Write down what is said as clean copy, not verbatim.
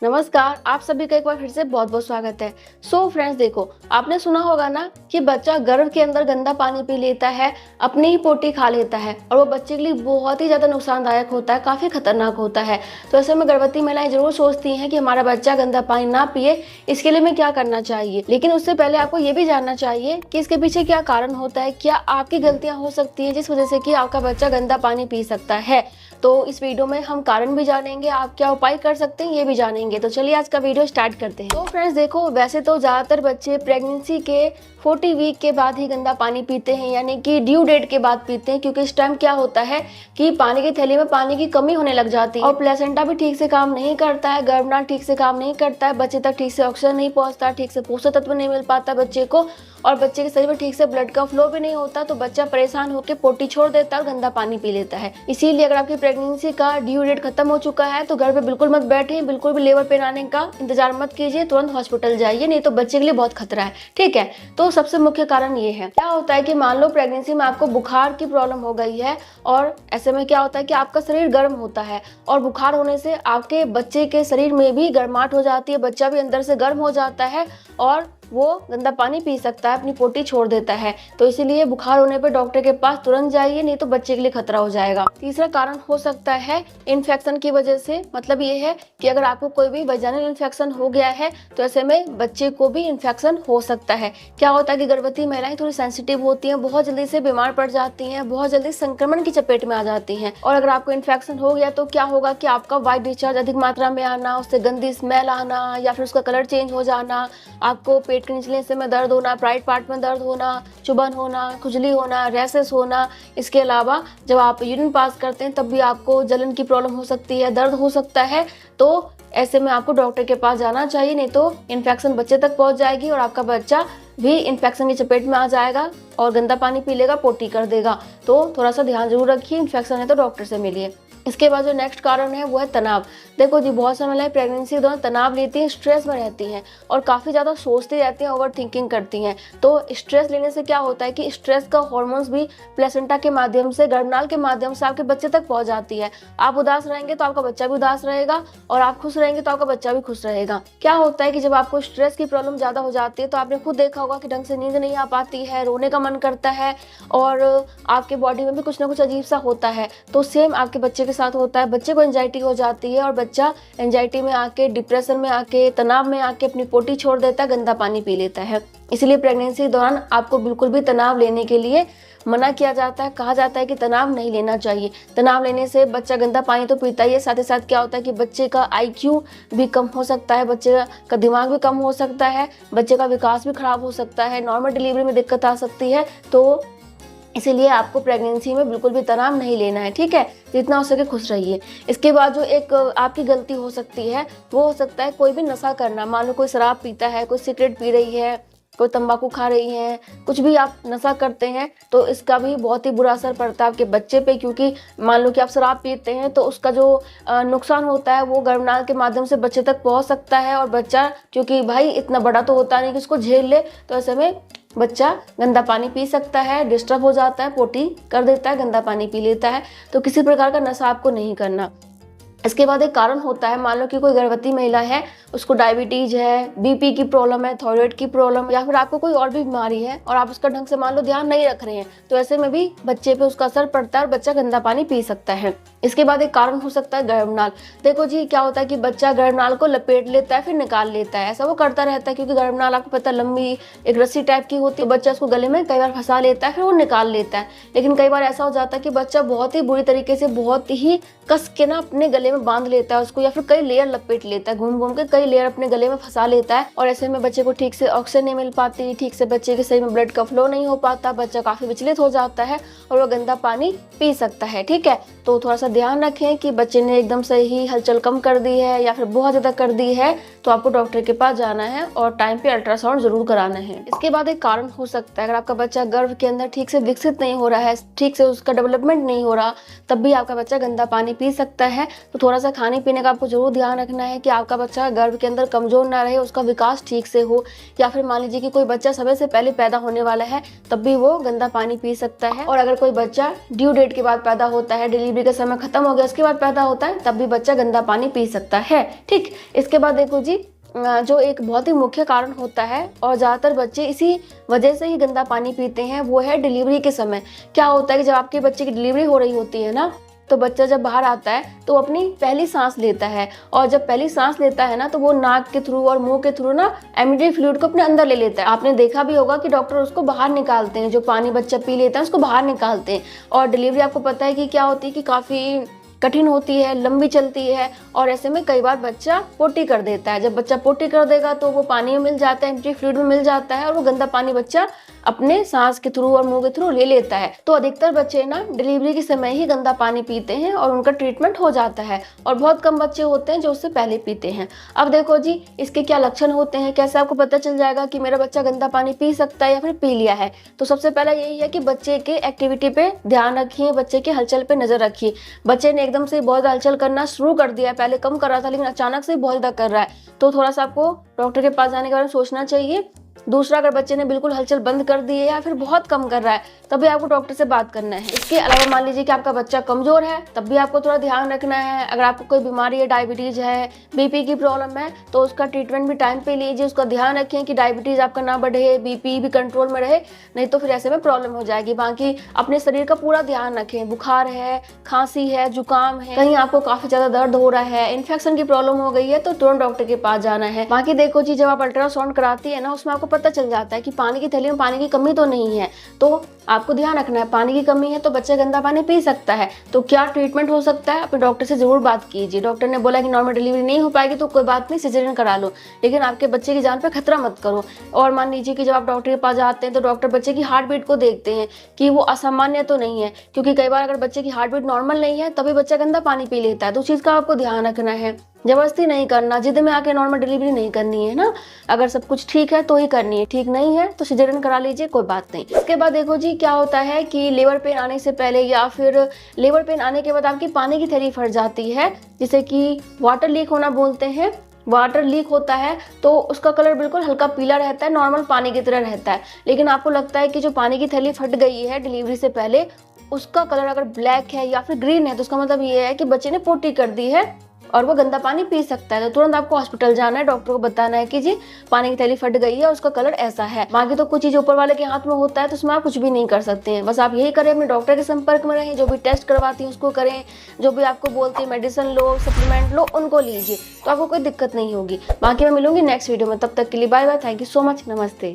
नमस्कार, आप सभी का एक बार फिर से बहुत बहुत स्वागत है। फ्रेंड्स, देखो, आपने सुना होगा ना कि बच्चा गर्भ के अंदर गंदा पानी पी लेता है, अपनी ही पोटी खा लेता है और वो बच्चे के लिए बहुत ही ज़्यादा नुकसानदायक होता है, काफ़ी खतरनाक होता है। तो ऐसे में गर्भवती महिलाएं जरूर सोचती हैं कि हमारा बच्चा गंदा पानी ना पिए, इसके लिए हमें क्या करना चाहिए। लेकिन उससे पहले आपको ये भी जानना चाहिए कि इसके पीछे क्या कारण होता है, क्या आपकी गलतियाँ हो सकती है जिस वजह से कि आपका बच्चा गंदा पानी पी सकता है। तो इस वीडियो में हम कारण भी जानेंगे, आप क्या उपाय कर सकते हैं ये भी जानेंगे। तो चलिए आज का वीडियो स्टार्ट करते हैं। तो फ्रेंड्स देखो, वैसे तो ज़्यादातर बच्चे प्रेगनेंसी के 40 वीक के बाद ही गंदा पानी पीते हैं, यानी कि ड्यू डेट के बाद पीते हैं, क्योंकि इस टाइम क्या होता है कि पानी की थैली में पानी की कमी होने लग जाती है और प्लेसेंटा भी ठीक से काम नहीं करता है, गर्भनाल ठीक से काम नहीं करता है, बच्चे तक ठीक से ऑक्सीजन नहीं पहुंचता, ठीक से पोषक तत्व नहीं मिल पाता बच्चे को और बच्चे के शरीर में ठीक से ब्लड का फ्लो भी नहीं होता। तो बच्चा परेशान होकर पोटी छोड़ देता है और गंदा पानी पी लेता है। इसीलिए अगर आपकी प्रेगनेंसी का ड्यू डेट खत्म हो चुका है तो घर पे बिल्कुल मत बैठिए, बिल्कुल भी लेबर पेन आने का इंतजार मत कीजिए, तुरंत हॉस्पिटल जाइए, नहीं तो बच्चे के लिए बहुत खतरा है। ठीक है, तो सबसे मुख्य कारण ये है। क्या होता है कि मान लो प्रेगनेंसी में आपको बुखार की प्रॉब्लम हो गई है और ऐसे में क्या होता है कि आपका शरीर गर्म होता है और बुखार होने से आपके बच्चे के शरीर में भी गर्माहट हो जाती है, बच्चा भी अंदर से गर्म हो जाता है और वो गंदा पानी पी सकता है, अपनी पोटी छोड़ देता है। तो इसीलिए बुखार होने पर डॉक्टर के पास तुरंत जाइए, नहीं तो बच्चे के लिए खतरा हो जाएगा। तीसरा कारण हो सकता है इन्फेक्शन की वजह से। मतलब ये है कि अगर आपको कोई भी वजाइनल इन्फेक्शन हो गया है तो ऐसे में बच्चे को भी इन्फेक्शन हो सकता है। क्या होता है कि गर्भवती महिलाएं थोड़ी सेंसिटिव होती हैं, बहुत जल्दी से बीमार पड़ जाती हैं, बहुत जल्दी संक्रमण की चपेट में आ जाती हैं। और अगर आपको इन्फेक्शन हो गया तो क्या होगा कि आपका व्हाइट डिस्चार्ज अधिक मात्रा में आना, उससे गंदी स्मेल आना या फिर उसका कलर चेंज हो जाना, आपको पेट के निचले हिस्से में दर्द होना, प्राइवेट पार्ट में दर्द होना, चुभन होना, खुजली होना, रैसेस होना। इसके अलावा जब आप यूरिन पास करते हैं तब भी आपको जलन की प्रॉब्लम हो सकती है, दर्द हो सकता है। तो ऐसे में आपको डॉक्टर के पास जाना चाहिए, नहीं तो इन्फेक्शन बच्चे तक पहुंच जाएगी और आपका बच्चा भी इन्फेक्शन की चपेट में आ जाएगा और गंदा पानी पी लेगा, पोटी कर देगा। तो थोड़ा सा ध्यान जरूर रखिए, इन्फेक्शन है तो डॉक्टर से मिलिए। इसके बाद जो नेक्स्ट कारण है वो है तनाव। देखो जी, बहुत सारी महिलाएं प्रेगनेंसी के दौरान तनाव लेती हैं, स्ट्रेस में रहती हैं और काफ़ी ज़्यादा सोचती रहती हैं, ओवर थिंकिंग करती हैं। तो स्ट्रेस लेने से क्या होता है कि स्ट्रेस का हार्मोन्स भी प्लेसेंटा के माध्यम से, गर्भनाल के माध्यम से आपके बच्चे तक पहुंच जाती है। आप उदास रहेंगे तो आपका बच्चा भी उदास रहेगा और आप खुश रहेंगे तो आपका बच्चा भी खुश रहेगा। क्या होता है कि जब आपको स्ट्रेस की प्रॉब्लम ज़्यादा हो जाती है तो आपने खुद देखा होगा कि ढंग से नींद नहीं आ पाती है, रोने का मन करता है और आपके बॉडी में भी कुछ ना कुछ अजीब सा होता है। तो सेम आपके बच्चे के साथ होता है, बच्चे को एंजाइटी हो जाती है और बच्चा एंजाइटी में आके, डिप्रेशन में आके, तनाव में आके अपनी पोटी छोड़ देता है, गंदा पानी पी लेता है। इसलिए प्रेगनेंसी के दौरान आपको बिल्कुल भी तनाव लेने के लिए मना किया जाता है, कहा जाता है कि तनाव नहीं लेना चाहिए। तनाव लेने से बच्चा गंदा पानी तो पीता ही है, साथ ही साथ क्या होता है कि बच्चे का IQ भी कम हो सकता है, बच्चे का दिमाग भी कम हो सकता है, बच्चे का विकास भी खराब हो सकता है, नॉर्मल डिलीवरी में दिक्कत आ सकती है। तो इसीलिए आपको प्रेगनेंसी में बिल्कुल भी तनाव नहीं लेना है। ठीक है, जितना हो सके खुश रहिए। इसके बाद जो एक आपकी गलती हो सकती है वो हो सकता है कोई भी नशा करना। मान लो कोई शराब पीता है, कोई सिगरेट पी रही है, कोई तंबाकू खा रही है, कुछ भी आप नशा करते हैं तो इसका भी बहुत ही बुरा असर पड़ता है आपके बच्चे पे। क्योंकि मान लो कि आप शराब पीते हैं तो उसका जो नुकसान होता है वो गर्भनाल के माध्यम से बच्चे तक पहुंच सकता है और बच्चा, क्योंकि भाई इतना बड़ा तो होता नहीं कि उसको झेल ले, तो ऐसे में बच्चा गंदा पानी पी सकता है, डिस्टर्ब हो जाता है, पोटी कर देता है, गंदा पानी पी लेता है। तो किसी प्रकार का नशा आपको नहीं करना। इसके बाद एक कारण होता है, मान लो कि कोई गर्भवती महिला है, उसको डायबिटीज है, BP की प्रॉब्लम है, थायराइड की प्रॉब्लम, या फिर आपको कोई और भी बीमारी है और आप उसका ढंग से मान लो ध्यान नहीं रख रहे हैं, तो ऐसे में भी बच्चे पे उसका असर पड़ता है और बच्चा गंदा पानी पी सकता है। इसके बाद एक कारण हो सकता है गर्भनाल। देखो जी, क्या होता है कि बच्चा गर्भनाल को लपेट लेता है फिर निकाल लेता है, ऐसा वो करता रहता है क्योंकि गर्भनाल आपको पता लंबी एक रस्सी टाइप की होती है, बच्चा उसको गले में कई बार फंसा लेता है फिर वो निकाल लेता है। लेकिन कई बार ऐसा हो जाता है कि बच्चा बहुत ही बुरी तरीके से, बहुत ही कस के ना अपने गले में बांध लेता है उसको, या फिर कई लेयर लपेट लेता है, घूम घूम के कई लेयर अपने गले में फंसा लेता है और ऐसे में बच्चे को ठीक से ऑक्सीजन नहीं मिल पाती, ठीक से बच्चे के शरीर में ब्लड का फ्लो नहीं हो पाता, बच्चा काफी विचलित हो जाता है और वो गंदा पानी पी सकता है। ठीक है, तो थोड़ा सा ध्यान रखें कि बच्चे ने एकदम से ही हलचल कम कर दी है या फिर बहुत ज्यादा कर दी है तो आपको डॉक्टर के पास जाना है और टाइम पे अल्ट्रासाउंड जरूर कराना है। इसके बाद एक कारण हो सकता है, अगर आपका बच्चा गर्भ के अंदर ठीक से विकसित नहीं हो रहा है, ठीक से उसका डेवलपमेंट नहीं हो रहा, तब भी आपका बच्चा गंदा पानी पी सकता है। तो थोड़ा सा खाने पीने का आपको जरूर ध्यान रखना है कि आपका बच्चा गर्भ के अंदर कमजोर ना रहे, उसका विकास ठीक से हो। या फिर मान लीजिए कि कोई बच्चा समय से पहले पैदा होने वाला है, तब भी वो गंदा पानी पी सकता है। और अगर कोई बच्चा ड्यू डेट के बाद पैदा होता है, डिलीवरी का समय खत्म हो गया उसके बाद पैदा होता है, तब भी बच्चा गंदा पानी पी सकता है। ठीक, इसके बाद देखो जी, जो एक बहुत ही मुख्य कारण होता है और ज़्यादातर बच्चे इसी वजह से ही गंदा पानी पीते हैं, वो है डिलीवरी के समय। क्या होता है कि जब आपके बच्चे की डिलीवरी हो रही होती है ना, तो बच्चा जब बाहर आता है तो अपनी पहली सांस लेता है, और जब पहली सांस लेता है ना, तो वो नाक के थ्रू और मुंह के थ्रू ना एमिटरी फ्लूइड को अपने अंदर ले लेता है। आपने देखा भी होगा कि डॉक्टर उसको बाहर निकालते हैं, जो पानी बच्चा पी लेता है उसको बाहर निकालते हैं। और डिलीवरी आपको पता है कि क्या होती है कि काफ़ी कठिन होती है, लंबी चलती है, और ऐसे में कई बार बच्चा पोटी कर देता है। जब बच्चा पोटी कर देगा तो वो पानी में मिल जाता है, एम्प्टी फ्लूइड में मिल जाता है, और वो गंदा पानी बच्चा अपने सांस के थ्रू और मुंह के थ्रू ले लेता है। तो अधिकतर बच्चे ना डिलीवरी के समय ही गंदा पानी पीते हैं और उनका ट्रीटमेंट हो जाता है, और बहुत कम बच्चे होते हैं जो उससे पहले पीते हैं। अब देखो जी, इसके क्या लक्षण होते हैं, कैसे आपको पता चल जाएगा कि मेरा बच्चा गंदा पानी पी सकता है या फिर पी लिया है। तो सबसे पहला यही है कि बच्चे के एक्टिविटी पे ध्यान रखिए, बच्चे के हलचल पे नजर रखिए। बच्चे ने एकदम से बहुत हलचल करना शुरू कर दिया है, पहले कम कर रहा था लेकिन अचानक से बहुत ज्यादा कर रहा है, तो थोड़ा सा आपको डॉक्टर के पास जाने के बारे में सोचना चाहिए। दूसरा, अगर बच्चे ने बिल्कुल हलचल बंद कर दी है या फिर बहुत कम कर रहा है, तभी आपको डॉक्टर से बात करना है। इसके अलावा मान लीजिए कि आपका बच्चा कमजोर है, तब भी आपको थोड़ा ध्यान रखना है। अगर आपको कोई बीमारी है, डायबिटीज है, बीपी की प्रॉब्लम है, तो उसका ट्रीटमेंट भी टाइम पे लीजिए। उसका ध्यान रखें कि डायबिटीज आपका ना बढ़े, बीपी भी कंट्रोल में रहे, नहीं तो फिर ऐसे में प्रॉब्लम हो जाएगी। बाकी अपने शरीर का पूरा ध्यान रखें। बुखार है, खांसी है, जुकाम है, कहीं आपको काफी ज्यादा दर्द हो रहा है, इन्फेक्शन की प्रॉब्लम हो गई है, तो तुरंत डॉक्टर के पास जाना है। बाकी देखो जी, जब आप अल्ट्रासाउंड कराती है ना, उसमें आपको पता चल जाता है कि पानी की थैली में पानी की कमी तो नहीं है। तो आपको ध्यान रखना है, पानी की कमी है तो बच्चा गंदा पानी पी सकता है, तो क्या ट्रीटमेंट हो सकता है, अपने डॉक्टर से जरूर बात कीजिए। डॉक्टर ने बोला कि नॉर्मल डिलीवरी नहीं हो पाएगी तो कोई बात नहीं, सिजेरियन करा लो, लेकिन आपके बच्चे की जान पे खतरा मत करो। और मान लीजिए कि जब आप डॉक्टर के पास जाते हैं तो डॉक्टर बच्चे की हार्ट बीट को देखते हैं कि वो असामान्य तो नहीं है, क्योंकि कई बार अगर बच्चे की हार्ट बीट नॉर्मल नहीं है तभी बच्चा गंदा पानी पी लेता है। तो उस चीज का आपको ध्यान रखना है। जबरदस्ती नहीं करना, जिद में आके नॉर्मल डिलीवरी नहीं करनी है ना। अगर सब कुछ ठीक है तो ही करनी है, ठीक नहीं है तो सिजेरियन करा लीजिए, कोई बात नहीं। इसके बाद देखो जी, क्या होता है कि लेबर पेन आने से पहले या फिर लेबर पेन आने के बाद आपकी पानी की थैली फट जाती है, जिसे कि वाटर लीक होना बोलते हैं। वाटर लीक होता है तो उसका कलर बिल्कुल हल्का पीला रहता है, नॉर्मल पानी की तरह रहता है, लेकिन आपको लगता है कि जो पानी की थैली फट गई है डिलीवरी से पहले, उसका कलर अगर ब्लैक है या फिर ग्रीन है, तो उसका मतलब ये है कि बच्चे ने पोटी कर दी है और वो गंदा पानी पी सकता है। तो तुरंत आपको हॉस्पिटल जाना है, डॉक्टर को बताना है कि जी पानी की थैली फट गई है, उसका कलर ऐसा है। बाकी तो कुछ चीज ऊपर वाले के हाथ में होता है, तो उसमें आप कुछ भी नहीं कर सकते हैं। बस आप यही करें, अपने डॉक्टर के संपर्क में रहें, जो भी टेस्ट करवाती हैं उसको करें, जो भी आपको बोलती है मेडिसिन लो, सप्लीमेंट लो, उनको लीजिए, तो आपको कोई दिक्कत नहीं होगी। बाकी मैं मिलूंगी नेक्स्ट वीडियो में, तब तक के लिए bye bye, thank you so much, नमस्ते।